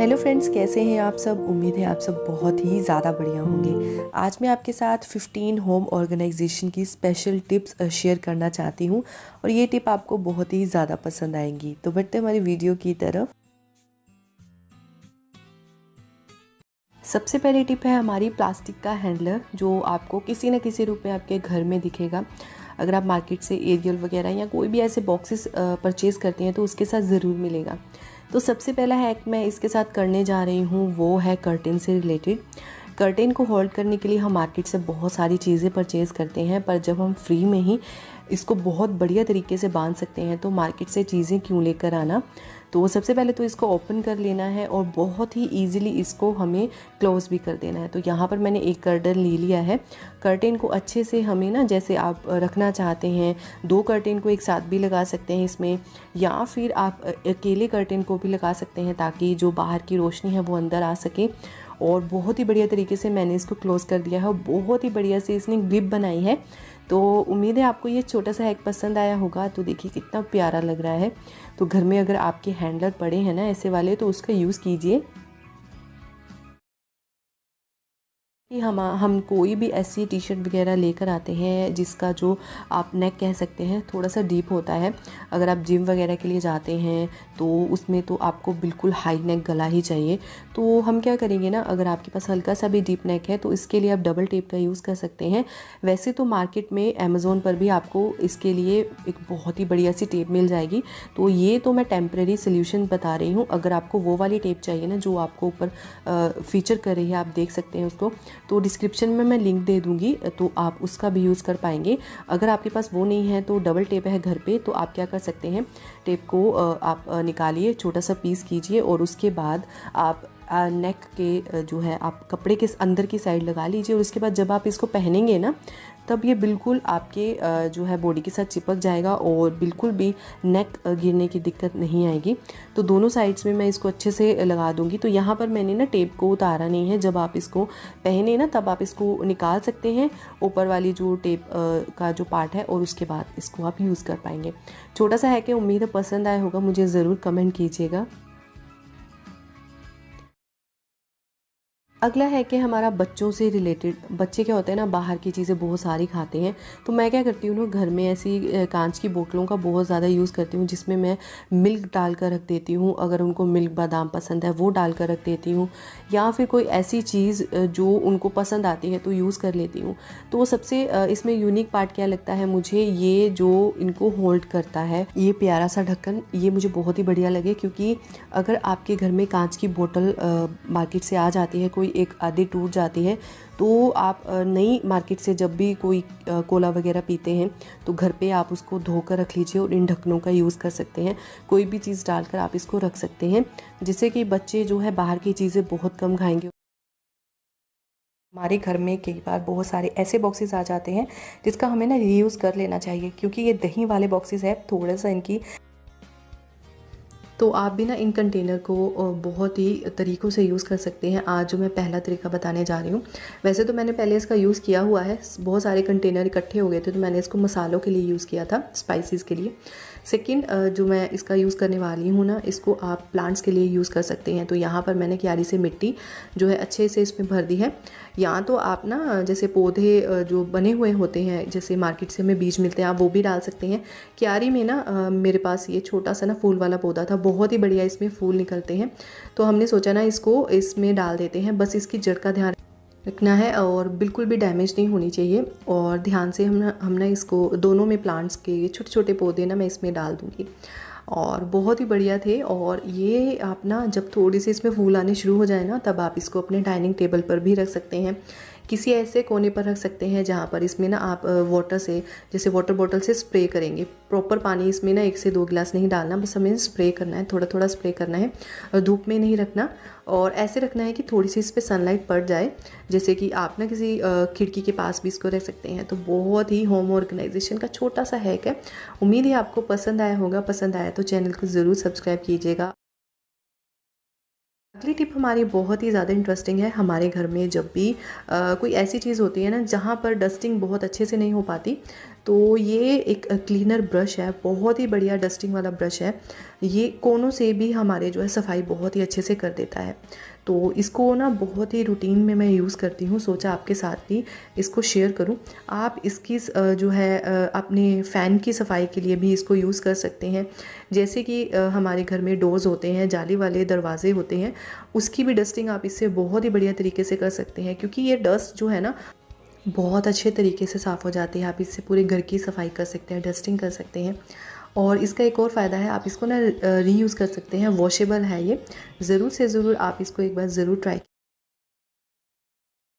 Hello friends, कैसे हैं आप सब। उम्मीद है आप सब बहुत ही ज़्यादा बढ़िया होंगे। आज मैं आपके साथ 15 होम ऑर्गेनाइजेशन की स्पेशल टिप्स शेयर करना चाहती हूँ और ये टिप आपको बहुत ही ज़्यादा पसंद आएंगी। तो बढ़ते हमारी वीडियो की तरफ। सबसे पहली टिप है हमारी प्लास्टिक का हैंडलर, जो आपको किसी न किसी रूप में आपके घर में दिखेगा। अगर आप मार्केट से एरियल वगैरह या कोई भी ऐसे बॉक्सेस परचेज़ करते हैं तो उसके साथ ज़रूर मिलेगा। तो सबसे पहला हैक मैं इसके साथ करने जा रही हूँ वो है कर्टेन से रिलेटेड। कर्टेन को होल्ड करने के लिए हम मार्केट से बहुत सारी चीज़ें परचेज़ करते हैं, पर जब हम फ्री में ही इसको बहुत बढ़िया तरीके से बांध सकते हैं तो मार्केट से चीज़ें क्यों लेकर आना। तो सबसे पहले तो इसको ओपन कर लेना है और बहुत ही ईजिली इसको हमें क्लोज़ भी कर देना है। तो यहाँ पर मैंने एक कर्टेन ले लिया है। कर्टेन को अच्छे से हमें ना, जैसे आप रखना चाहते हैं, 2 कर्टेन को एक साथ भी लगा सकते हैं इसमें, या फिर आप अकेले कर्टेन को भी लगा सकते हैं ताकि जो बाहर की रोशनी है वो अंदर आ सके। और बहुत ही बढ़िया तरीके से मैंने इसको क्लोज़ कर दिया है और बहुत ही बढ़िया से इसने ग्रिप बनाई है। तो उम्मीद है आपको ये छोटा सा हैक पसंद आया होगा। तो देखिए कितना प्यारा लग रहा है। तो घर में अगर आपके हैंडलर पड़े हैं ना ऐसे वाले, तो उसका यूज़ कीजिए कि हम कोई भी ऐसी टी शर्ट वगैरह लेकर आते हैं जिसका जो आप नेक कह सकते हैं थोड़ा सा डीप होता है। अगर आप जिम वगैरह के लिए जाते हैं तो उसमें तो आपको बिल्कुल हाई नेक गला ही चाहिए। तो हम क्या करेंगे ना, अगर आपके पास हल्का सा भी डीप नेक है तो इसके लिए आप डबल टेप का यूज़ कर सकते हैं। वैसे तो मार्केट में अमेज़ोन पर भी आपको इसके लिए एक बहुत ही बढ़िया सी टेप मिल जाएगी। तो ये तो मैं टेम्प्रेरी सोल्यूशन बता रही हूँ। अगर आपको वो वाली टेप चाहिए ना जो आपको ऊपर फीचर कर रही है, आप देख सकते हैं उसको, तो डिस्क्रिप्शन में मैं लिंक दे दूँगी, तो आप उसका भी यूज़ कर पाएंगे। अगर आपके पास वो नहीं है तो डबल टेप है घर पे, तो आप क्या कर सकते हैं, टेप को आप निकालिए, छोटा सा पीस कीजिए और उसके बाद आप नेक के जो है आप कपड़े के अंदर की साइड लगा लीजिए। और उसके बाद जब आप इसको पहनेंगे ना, तब ये बिल्कुल आपके जो है बॉडी के साथ चिपक जाएगा और बिल्कुल भी नेक गिरने की दिक्कत नहीं आएगी। तो दोनों साइड्स में मैं इसको अच्छे से लगा दूंगी। तो यहाँ पर मैंने ना टेप को उतारा नहीं है। जब आप इसको पहने ना तब आप इसको निकाल सकते हैं, ऊपर वाली जो टेप का जो पार्ट है, और उसके बाद इसको आप यूज़ कर पाएंगे। छोटा सा है कि उम्मीद है पसंद आया होगा, मुझे ज़रूर कमेंट कीजिएगा। अगला है कि हमारा बच्चों से रिलेटेड। बच्चे क्या होते हैं ना, बाहर की चीज़ें बहुत सारी खाते हैं। तो मैं क्या करती हूँ ना, घर में ऐसी कांच की बोतलों का बहुत ज़्यादा यूज़ करती हूँ जिसमें मैं मिल्क डाल कर रख देती हूँ। अगर उनको मिल्क बादाम पसंद है वो डाल कर रख देती हूँ, या फिर कोई ऐसी चीज़ जो उनको पसंद आती है तो यूज़ कर लेती हूँ। तो सबसे इसमें यूनिक पार्ट क्या लगता है मुझे, ये जो इनको होल्ड करता है, ये प्यारा सा ढक्कन, ये मुझे बहुत ही बढ़िया लगे। क्योंकि अगर आपके घर में कांच की बोतल मार्केट से आ जाती है, कोई एक आधी टूट जाती है, तो आप नई मार्केट से जब भी कोई कोला वगैरह पीते हैं तो घर पे आप उसको धोकर रख लीजिए और इन ढक्कनों का यूज़ कर सकते हैं। कोई भी चीज़ डालकर आप इसको रख सकते हैं, जिससे कि बच्चे जो है बाहर की चीज़ें बहुत कम खाएंगे। हमारे घर में कई बार बहुत सारे ऐसे बॉक्सेस आ जाते हैं जिसका हमें ना रीयूज़ कर लेना चाहिए, क्योंकि ये दही वाले बॉक्सेस है, थोड़ा सा इनकी, तो आप भी ना इन कंटेनर को बहुत ही तरीक़ों से यूज़ कर सकते हैं। आज जो मैं पहला तरीका बताने जा रही हूँ, वैसे तो मैंने पहले इसका यूज़ किया हुआ है, बहुत सारे कंटेनर इकट्ठे हो गए थे तो मैंने इसको मसालों के लिए यूज़ किया था, स्पाइसेस के लिए। सेकंड जो मैं इसका यूज़ करने वाली हूँ ना, इसको आप प्लांट्स के लिए यूज़ कर सकते हैं। तो यहाँ पर मैंने क्यारी से मिट्टी जो है अच्छे से इसमें भर दी है। या तो आप ना जैसे पौधे जो बने हुए होते हैं, जैसे मार्केट से हमें बीज मिलते हैं, आप वो भी डाल सकते हैं। क्यारी में ना मेरे पास ये छोटा सा ना फूल वाला पौधा था, बहुत ही बढ़िया इसमें फूल निकलते हैं। तो हमने सोचा ना इसको इसमें डाल देते हैं। बस इसकी जड़ का ध्यान रखना है और बिल्कुल भी डैमेज नहीं होनी चाहिए। और ध्यान से हम ना इसको दोनों में प्लांट्स के छोटे छोटे पौधे ना मैं इसमें डाल दूँगी। और बहुत ही बढ़िया थे। और ये आप ना जब थोड़ी सी इसमें फूल आने शुरू हो जाए ना, तब आप इसको अपने डाइनिंग टेबल पर भी रख सकते हैं, किसी ऐसे कोने पर रख सकते हैं जहाँ पर इसमें ना आप वाटर से, जैसे वाटर बॉटल से स्प्रे करेंगे। प्रॉपर पानी इसमें ना 1 से 2 गिलास नहीं डालना, बस हमें स्प्रे करना है, थोड़ा थोड़ा स्प्रे करना है, और धूप में नहीं रखना। और ऐसे रखना है कि थोड़ी सी इस पर सनलाइट पड़ जाए, जैसे कि आप ना किसी खिड़की के पास भी इसको रख सकते हैं। तो बहुत ही होम ऑर्गेनाइजेशन का छोटा सा हैक है। उम्मीद है आपको पसंद आया होगा। पसंद आया तो चैनल को ज़रूर सब्सक्राइब कीजिएगा। अगली टिप हमारी बहुत ही ज़्यादा इंटरेस्टिंग है। हमारे घर में जब भी कोई ऐसी चीज़ होती है ना जहाँ पर डस्टिंग बहुत अच्छे से नहीं हो पाती, तो ये एक क्लीनर ब्रश है, बहुत ही बढ़िया डस्टिंग वाला ब्रश है। ये कोनों से भी हमारे जो है सफाई बहुत ही अच्छे से कर देता है। तो इसको ना बहुत ही रूटीन में मैं यूज़ करती हूँ, सोचा आपके साथ भी इसको शेयर करूँ। आप इसकी जो है अपने फ़ैन की सफाई के लिए भी इसको यूज़ कर सकते हैं। जैसे कि हमारे घर में डोर्स होते हैं, जाली वाले दरवाजे होते हैं, उसकी भी डस्टिंग आप इससे बहुत ही बढ़िया तरीके से कर सकते हैं, क्योंकि ये डस्ट जो है ना बहुत अच्छे तरीके से साफ़ हो जाती है। आप इससे पूरे घर की सफाई कर सकते हैं, डस्टिंग कर सकते हैं। और इसका एक और फ़ायदा है, आप इसको ना रीयूज़ कर सकते हैं, वॉशेबल है ये। ज़रूर से ज़रूर आप इसको एक बार ज़रूर ट्राई।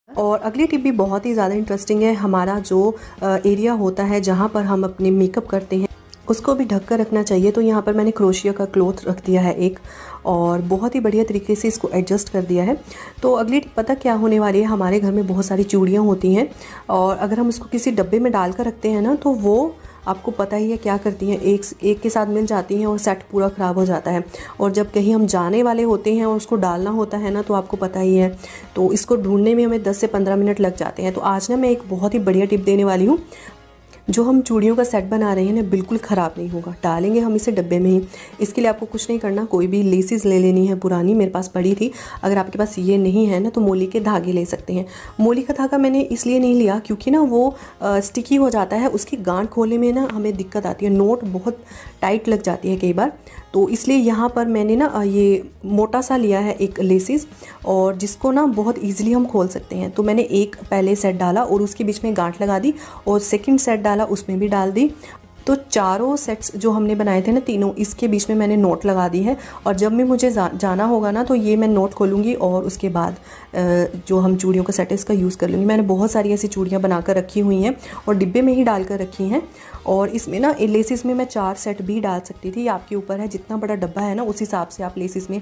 और अगली टिप भी बहुत ही ज़्यादा इंटरेस्टिंग है। हमारा जो एरिया होता है जहाँ पर हम अपने मेकअप करते हैं, उसको भी ढक कर रखना चाहिए। तो यहाँ पर मैंने क्रोशिया का क्लॉथ रख दिया है एक, और बहुत ही बढ़िया तरीके से इसको एडजस्ट कर दिया है। तो अगली टिप पता क्या होने वाली है, हमारे घर में बहुत सारी चूड़ियाँ होती हैं, और अगर हम उसको किसी डब्बे में डाल कर रखते हैं ना, तो वो आपको पता ही है क्या करती हैं, एक के साथ मिल जाती हैं और सेट पूरा ख़राब हो जाता है। और जब कहीं हम जाने वाले होते हैं और उसको डालना होता है ना, तो आपको पता ही है, तो इसको ढूंढने में हमें 10 से 15 मिनट लग जाते हैं। तो आज ना मैं एक बहुत ही बढ़िया टिप देने वाली हूँ। जो हम चूड़ियों का सेट बना रहे हैं ना, बिल्कुल ख़राब नहीं होगा। डालेंगे हम इसे डब्बे में ही। इसके लिए आपको कुछ नहीं करना, कोई भी लेसिस ले लेनी है पुरानी, मेरे पास पड़ी थी। अगर आपके पास ये नहीं है ना, तो मोली के धागे ले सकते हैं। मोली का धागा मैंने इसलिए नहीं लिया क्योंकि ना वो स्टिकी हो जाता है, उसकी गांठ खोलने में ना हमें दिक्कत आती है, नोट बहुत टाइट लग जाती है कई बार। तो इसलिए यहाँ पर मैंने ना ये मोटा सा लिया है एक लेसिस, और जिसको ना बहुत ईजिली हम खोल सकते हैं। तो मैंने एक पहले सेट डाला और उसके बीच में गांठ लगा दी, और सेकंड सेट डाला, उसमें भी डाल दी। तो चारों सेट्स जो हमने बनाए थे ना तीनों, इसके बीच में मैंने नोट लगा दी है। और जब भी मुझे जाना होगा ना, तो ये मैं नोट खोलूँगी और उसके बाद जो हम चूड़ियों का सेट है इसका यूज़ कर लूँगी। मैंने बहुत सारी ऐसी चूड़ियाँ बना कर रखी हुई हैं और डिब्बे में ही डाल कर रखी हैं। और इसमें ना लेसिस में मैं 4 सेट भी डाल सकती थी, आपके ऊपर है, जितना बड़ा डब्बा है ना उस हिसाब से आप लेसिस में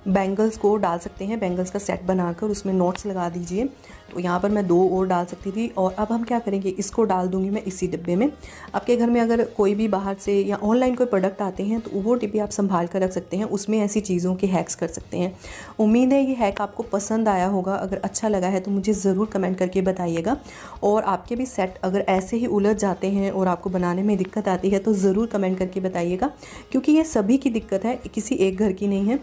बैंगल्स को डाल सकते हैं। बैंगल्स का सेट बनाकर उसमें नोट्स लगा दीजिए। तो यहाँ पर मैं 2 और डाल सकती थी। और अब हम क्या करेंगे, इसको डाल दूँगी मैं इसी डिब्बे में। आपके घर में अगर कोई भी बाहर से या ऑनलाइन कोई प्रोडक्ट आते हैं, तो वो डिब्बे आप संभाल कर रख सकते हैं, उसमें ऐसी चीज़ों के हैक्स कर सकते हैं। उम्मीद है ये हैक आपको पसंद आया होगा। अगर अच्छा लगा है तो मुझे ज़रूर कमेंट करके बताइएगा। और आपके भी सेट अगर ऐसे ही उलझ जाते हैं और आपको बनाने में दिक्कत आती है, तो ज़रूर कमेंट करके बताइएगा, क्योंकि ये सभी की दिक्कत है, किसी एक घर की नहीं है।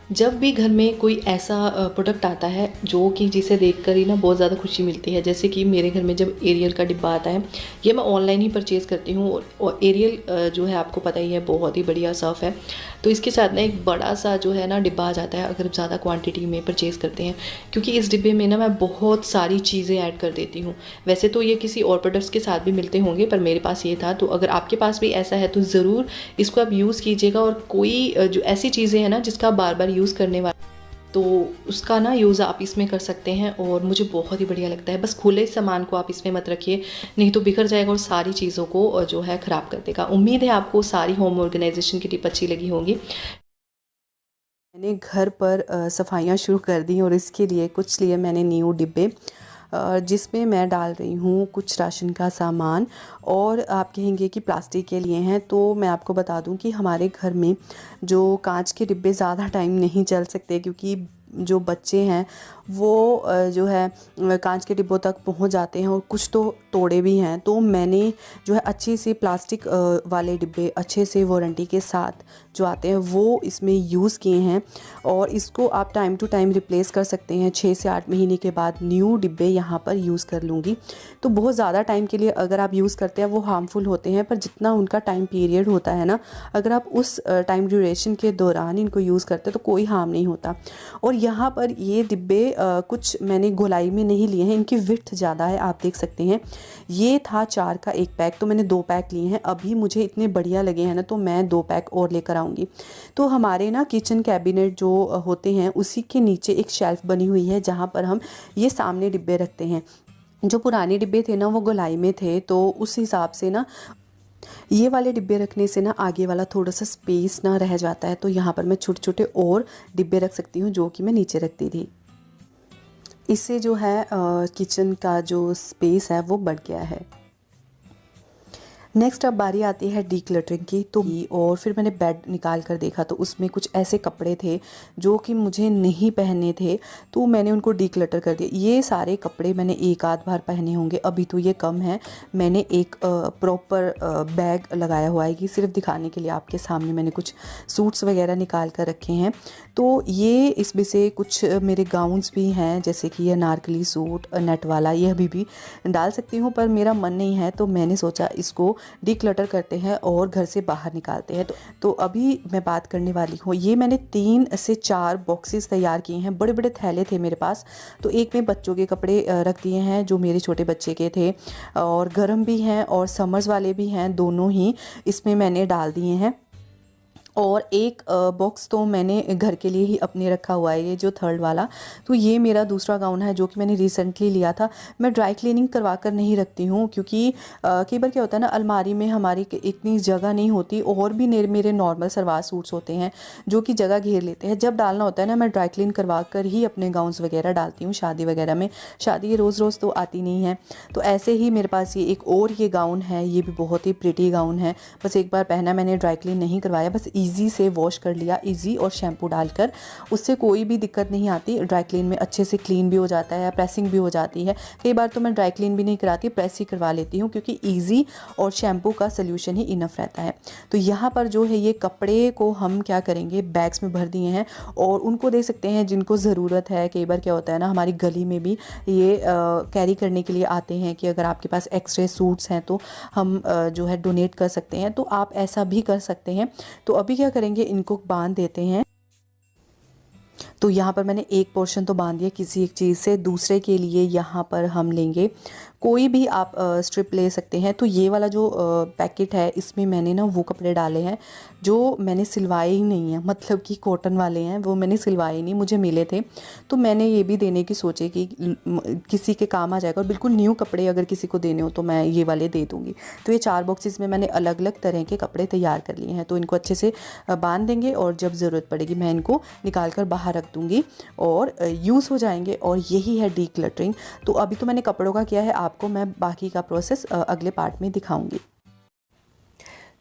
जब भी घर में कोई ऐसा प्रोडक्ट आता है जो कि जिसे देखकर ही ना बहुत ज़्यादा खुशी मिलती है, जैसे कि मेरे घर में जब एरियल का डिब्बा आता है, ये मैं ऑनलाइन ही परचेज़ करती हूँ। और एरियल जो है आपको पता ही है, बहुत ही बढ़िया सर्फ है। तो इसके साथ ना एक बड़ा सा जो है ना डिब्बा आ जाता है अगर ज़्यादा क्वांटिटी में परचेज़ करते हैं, क्योंकि इस डिब्बे में ना मैं बहुत सारी चीज़ें ऐड कर देती हूँ। वैसे तो ये किसी और प्रोडक्ट्स के साथ भी मिलते होंगे, पर मेरे पास ये था। तो अगर आपके पास भी ऐसा है तो ज़रूर इसको आप यूज़ कीजिएगा। और कोई जो ऐसी चीज़ें हैं ना जिसका बार बार यूज़ करने वाला, तो उसका ना यूज़ आप इसमें कर सकते हैं, और मुझे बहुत ही बढ़िया लगता है। बस खुले सामान को आप इसमें मत रखिए, नहीं तो बिखर जाएगा और सारी चीज़ों को जो है ख़राब कर देगा। उम्मीद है आपको सारी होम ऑर्गेनाइजेशन की टिप अच्छी लगी होंगी। मैंने घर पर सफाइयाँ शुरू कर दी, और इसके लिए कुछ लिए मैंने न्यू डिब्बे, जिसमें मैं डाल रही हूँ कुछ राशन का सामान। और आप कहेंगे कि प्लास्टिक के लिए हैं, तो मैं आपको बता दूँ कि हमारे घर में जो कांच के डिब्बे ज़्यादा टाइम नहीं चल सकते, क्योंकि जो बच्चे हैं वो जो है कांच के डिब्बों तक पहुंच जाते हैं, और कुछ तो तोड़े भी हैं। तो मैंने जो है अच्छे से प्लास्टिक वाले डिब्बे, अच्छे से वारंटी के साथ जो आते हैं, वो इसमें यूज़ किए हैं। और इसको आप टाइम टू टाइम रिप्लेस कर सकते हैं। 6 से 8 महीने के बाद न्यू डिब्बे यहाँ पर यूज़ कर लूँगी। तो बहुत ज़्यादा टाइम के लिए अगर आप यूज़ करते हैं वो हार्मफुल होते हैं, पर जितना उनका टाइम पीरियड होता है ना, अगर आप उस टाइम ड्यूरेशन के दौरान इनको यूज़ करते हैं तो कोई हार्म नहीं होता। और यहाँ पर ये डिब्बे कुछ मैंने गोलाई में नहीं लिए हैं, इनकी विड्थ ज़्यादा है, आप देख सकते हैं। ये था 4 का 1 पैक, तो मैंने 2 पैक लिए हैं। अभी मुझे इतने बढ़िया लगे हैं ना, तो मैं 2 पैक और लेकर आऊँगी। तो हमारे ना किचन कैबिनेट जो होते हैं, उसी के नीचे एक शेल्फ़ बनी हुई है, जहाँ पर हम ये सामने डिब्बे रखते हैं। जो पुराने डिब्बे थे ना वो गोलाई में थे, तो उस हिसाब से ना ये वाले डिब्बे रखने से ना आगे वाला थोड़ा सा स्पेस ना रह जाता है। तो यहाँ पर मैं छोटे छोटे और डिब्बे रख सकती हूँ, जो कि मैं नीचे रखती थी। इससे जो है किचन का जो स्पेस है वो बढ़ गया है। नेक्स्ट अब बारी आती है डीक्लटरिंग की। तो और फिर मैंने बेड निकाल कर देखा तो उसमें कुछ ऐसे कपड़े थे जो कि मुझे नहीं पहनने थे, तो मैंने उनको डीक्लटर कर दिया। ये सारे कपड़े मैंने एक आध बार पहने होंगे, अभी तो ये कम है। मैंने एक प्रॉपर बैग लगाया हुआ है कि सिर्फ दिखाने के लिए आपके सामने मैंने कुछ सूट्स वगैरह निकाल कर रखे हैं। तो ये इसमें से कुछ मेरे गाउन्स भी हैं, जैसे कि ये नारकली सूट नेट वाला, ये अभी भी डाल सकती हूँ पर मेरा मन नहीं है, तो मैंने सोचा इसको डीक्लटर करते हैं और घर से बाहर निकालते हैं। तो अभी मैं बात करने वाली हूँ, ये मैंने 3 से 4 बॉक्सेस तैयार किए हैं। बड़े बड़े थैले थे मेरे पास, तो एक में बच्चों के कपड़े रख दिए हैं जो मेरे छोटे बच्चे के थे, और गर्म भी हैं और समर्स वाले भी हैं, दोनों ही इसमें मैंने डाल दिए हैं। और एक बॉक्स तो मैंने घर के लिए ही अपने रखा हुआ है, ये जो थर्ड वाला। तो ये मेरा दूसरा गाउन है जो कि मैंने रिसेंटली लिया था। मैं ड्राई क्लीनिंग करवा कर नहीं रखती हूँ, क्योंकि कई बार क्या होता है ना, अलमारी में हमारी इतनी जगह नहीं होती, और भी मेरे नॉर्मल सलवार सूट्स होते हैं जो कि जगह घेर लेते हैं। जब डालना होता है ना, मैं ड्राई क्लीन करवा कर ही अपने गाउन्स वगैरह डालती हूँ शादी वगैरह में। शादी रोज़ रोज़ तो आती नहीं है। तो ऐसे ही मेरे पास ये एक और ये गाउन है, ये भी बहुत ही प्रिटी गाउन है। बस एक बार पहना, मैंने ड्राई क्लीन नहीं करवाया, बस ईजी से वॉश कर लिया, ईजी और शैम्पू डालकर। उससे कोई भी दिक्कत नहीं आती, ड्राई क्लीन में अच्छे से क्लीन भी हो जाता है, प्रेसिंग भी हो जाती है। कई बार तो मैं ड्राई क्लीन भी नहीं कराती, प्रेस ही करवा लेती हूँ, क्योंकि ईजी और शैम्पू का सोल्यूशन ही इनफ रहता है। तो यहाँ पर जो है ये कपड़े को हम क्या करेंगे, बैग्स में भर दिए हैं, और उनको दे सकते हैं जिनको ज़रूरत है। कई बार क्या होता है ना, हमारी गली में भी ये कैरी करने के लिए आते हैं कि अगर आपके पास एक्स्ट्रा सूट्स हैं तो हम जो है डोनेट कर सकते हैं, तो आप ऐसा भी कर सकते हैं। तो अभी क्या करेंगे, इनको बांध देते हैं। तो यहाँ पर मैंने एक पोर्शन तो बांध दिया किसी एक चीज़ से। दूसरे के लिए यहाँ पर हम लेंगे, कोई भी आप स्ट्रिप ले सकते हैं। तो ये वाला जो पैकेट है, इसमें मैंने ना वो कपड़े डाले हैं जो मैंने सिलवाए ही नहीं हैं, मतलब कि कॉटन वाले हैं, वो मैंने सिलवाए नहीं, मुझे मिले थे। तो मैंने ये भी देने की सोची कि किसी के काम आ जाएगा, और बिल्कुल न्यू कपड़े अगर किसी को देने हो तो मैं ये वाले दे दूँगी। तो ये 4 बॉक्सेस में मैंने अलग अलग तरह के कपड़े तैयार कर लिए हैं। तो इनको अच्छे से बांध देंगे, और जब ज़रूरत पड़ेगी मैं इनको निकाल कर बाहर रख दूँगी और यूज़ हो जाएंगे। और यही है डीक्लटरिंग। तो अभी तो मैंने कपड़ों का किया है, आपको मैं बाकी का प्रोसेस अगले पार्ट में दिखाऊंगी।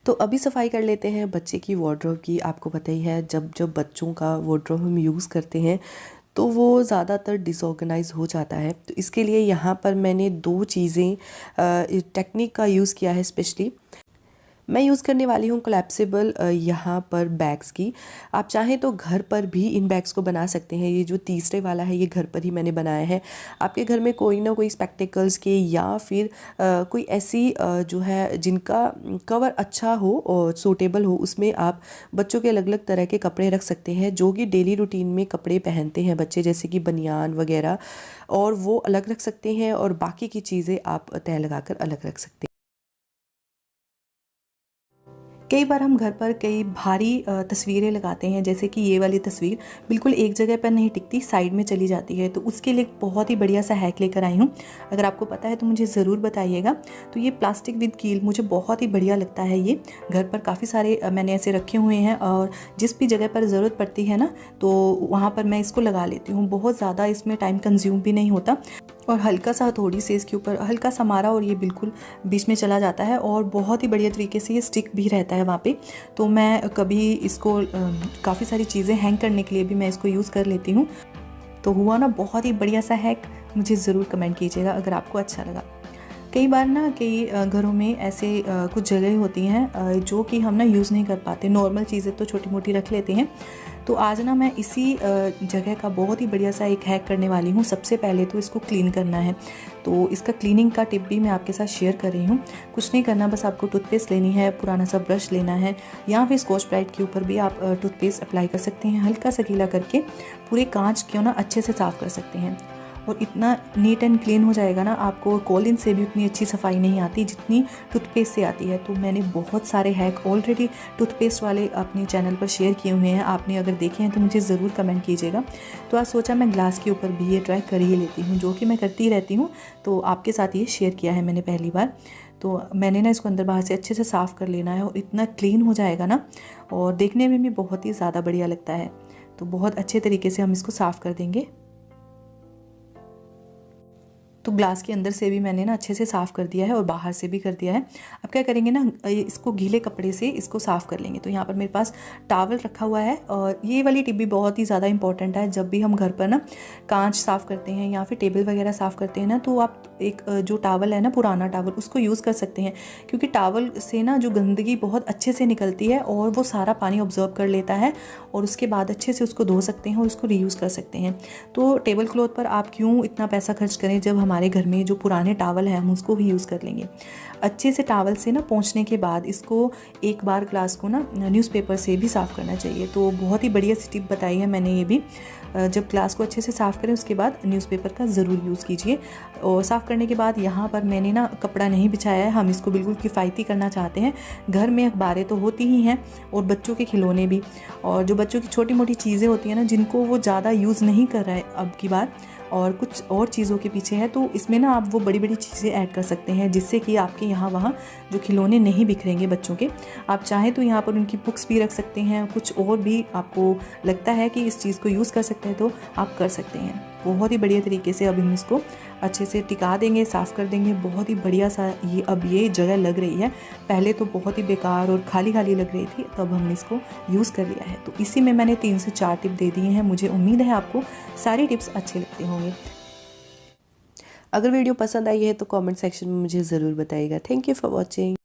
तो अभी सफाई कर लेते हैं बच्चे की वार्डरोब की। आपको पता ही है, जब जब बच्चों का वार्डरोब हम यूज़ करते हैं तो वो ज़्यादातर डिसऑर्गेनाइज हो जाता है। तो इसके लिए यहाँ पर मैंने 2 चीज़ें टेक्निक का यूज़ किया है। स्पेशली मैं यूज़ करने वाली हूँ कोलैप्सिबल यहाँ पर बैग्स की। आप चाहें तो घर पर भी इन बैग्स को बना सकते हैं। ये जो तीसरे वाला है ये घर पर ही मैंने बनाया है। आपके घर में कोई ना कोई स्पेक्टिकल्स के या फिर कोई ऐसी जो है जिनका कवर अच्छा हो और सूटेबल हो, उसमें आप बच्चों के अलग अलग तरह के कपड़े रख सकते हैं जो कि डेली रूटीन में कपड़े पहनते हैं बच्चे, जैसे कि बनियान वगैरह, और वो अलग रख सकते हैं, और बाकी की चीज़ें आप तय लगाकर अलग रख सकते हैं। कई बार हम घर पर कई भारी तस्वीरें लगाते हैं, जैसे कि ये वाली तस्वीर बिल्कुल एक जगह पर नहीं टिकती, साइड में चली जाती है। तो उसके लिए बहुत ही बढ़िया सा हैक लेकर आई हूँ। अगर आपको पता है तो मुझे ज़रूर बताइएगा। तो ये प्लास्टिक विद कील मुझे बहुत ही बढ़िया लगता है। ये घर पर काफ़ी सारे मैंने ऐसे रखे हुए हैं, और जिस भी जगह पर ज़रूरत पड़ती है ना, तो वहाँ पर मैं इसको लगा लेती हूँ। बहुत ज़्यादा इसमें टाइम कंज्यूम भी नहीं होता, और हल्का सा थोड़ी सी इसके ऊपर हल्का सा मारा और ये बिल्कुल बीच में चला जाता है, और बहुत ही बढ़िया तरीके से ये स्टिक भी रहता है वहाँ पे। तो मैं कभी इसको काफ़ी सारी चीज़ें हैंग करने के लिए भी मैं इसको यूज़ कर लेती हूँ। तो हुआ ना बहुत ही बढ़िया सा हैक। मुझे ज़रूर कमेंट कीजिएगा अगर आपको अच्छा लगा। कई बार ना कई घरों में ऐसे कुछ जगह होती हैं जो कि हम ना यूज़ नहीं कर पाते। नॉर्मल चीज़ें तो छोटी मोटी रख लेते हैं। तो आज ना मैं इसी जगह का बहुत ही बढ़िया सा एक हैक करने वाली हूँ। सबसे पहले तो इसको क्लीन करना है। तो इसका क्लीनिंग का टिप भी मैं आपके साथ शेयर कर रही हूँ। कुछ नहीं करना, बस आपको टूथपेस्ट लेनी है, पुराना सा ब्रश लेना है, या फिर स्कॉच ब्राइट के ऊपर भी आप टूथपेस्ट अप्लाई कर सकते हैं। हल्का सा गीला करके पूरे कांच क्यों ना अच्छे से साफ़ कर सकते हैं, और इतना नीट एंड क्लीन हो जाएगा ना, आपको कॉलिन से भी उतनी अच्छी सफाई नहीं आती जितनी टूथपेस्ट से आती है। तो मैंने बहुत सारे हैक ऑलरेडी टूथपेस्ट वाले अपने चैनल पर शेयर किए हुए हैं। आपने अगर देखे हैं तो मुझे ज़रूर कमेंट कीजिएगा। तो आज सोचा मैं ग्लास के ऊपर भी ये ट्राई कर ही लेती हूँ, जो कि मैं करती रहती हूँ। तो आपके साथ ये शेयर किया है मैंने पहली बार। तो मैंने ना इसको अंदर बाहर से अच्छे से साफ़ कर लेना है, और इतना क्लीन हो जाएगा ना, और देखने में भी बहुत ही ज़्यादा बढ़िया लगता है। तो बहुत अच्छे तरीके से हम इसको साफ़ कर देंगे। तो ग्लास के अंदर से भी मैंने ना अच्छे से साफ़ कर दिया है और बाहर से भी कर दिया है। अब क्या करेंगे ना, इसको गीले कपड़े से इसको साफ़ कर लेंगे। तो यहाँ पर मेरे पास टॉवल रखा हुआ है और ये वाली टिप भी बहुत ही ज़्यादा इंपॉर्टेंट है। जब भी हम घर पर ना कांच साफ़ करते हैं या फिर टेबल वगैरह साफ़ करते हैं ना, तो आप एक जो टॉवल है ना, पुराना टॉवल, उसको यूज़ कर सकते हैं, क्योंकि टॉवल से ना जो गंदगी बहुत अच्छे से निकलती है और वो सारा पानी ऑब्जर्व कर लेता है और उसके बाद अच्छे से उसको धो सकते हैं और उसको रीयूज़ कर सकते हैं। तो टेबल क्लॉथ पर आप क्यों इतना पैसा खर्च करें जब हमारे घर में जो पुराने टॉवल हैं हम उसको भी यूज़ कर लेंगे। अच्छे से टॉवल से ना पोंछने के बाद इसको एक बार ग्लास को ना न्यूज़पेपर से भी साफ़ करना चाहिए। तो बहुत ही बढ़िया सी टिप बताई है मैंने ये भी। जब ग्लास को अच्छे से साफ़ करें उसके बाद न्यूज़पेपर का ज़रूर यूज़ कीजिए। और साफ़ करने के बाद यहाँ पर मैंने ना कपड़ा नहीं बिछाया है, हम इसको बिल्कुल किफ़ायती करना चाहते हैं। घर में अखबारें तो होती ही हैं और बच्चों के खिलौने भी, और जो बच्चों की छोटी मोटी चीज़ें होती हैं ना, जिनको वो ज़्यादा यूज़ नहीं कर रहा है अब की बार, और कुछ और चीज़ों के पीछे है, तो इसमें ना आप वो बड़ी बड़ी चीज़ें ऐड कर सकते हैं जिससे कि आपके यहाँ वहाँ जो खिलौने नहीं बिखरेंगे बच्चों के। आप चाहें तो यहाँ पर उनकी बुक्स भी रख सकते हैं, कुछ और भी आपको लगता है कि इस चीज़ को यूज़ कर सकते हैं तो आप कर सकते हैं। बहुत ही बढ़िया तरीके से अब हम इसको अच्छे से टिका देंगे, साफ़ कर देंगे। बहुत ही बढ़िया सा ये अब ये जगह लग रही है। पहले तो बहुत ही बेकार और खाली खाली लग रही थी, तब हमने इसको यूज़ कर लिया है। तो इसी में मैंने 3 से 4 टिप दे दिए हैं। मुझे उम्मीद है आपको सारी टिप्स अच्छे लगते होंगे। अगर वीडियो पसंद आई है तो कमेंट सेक्शन में मुझे ज़रूर बताइएगा। Thank you for watching.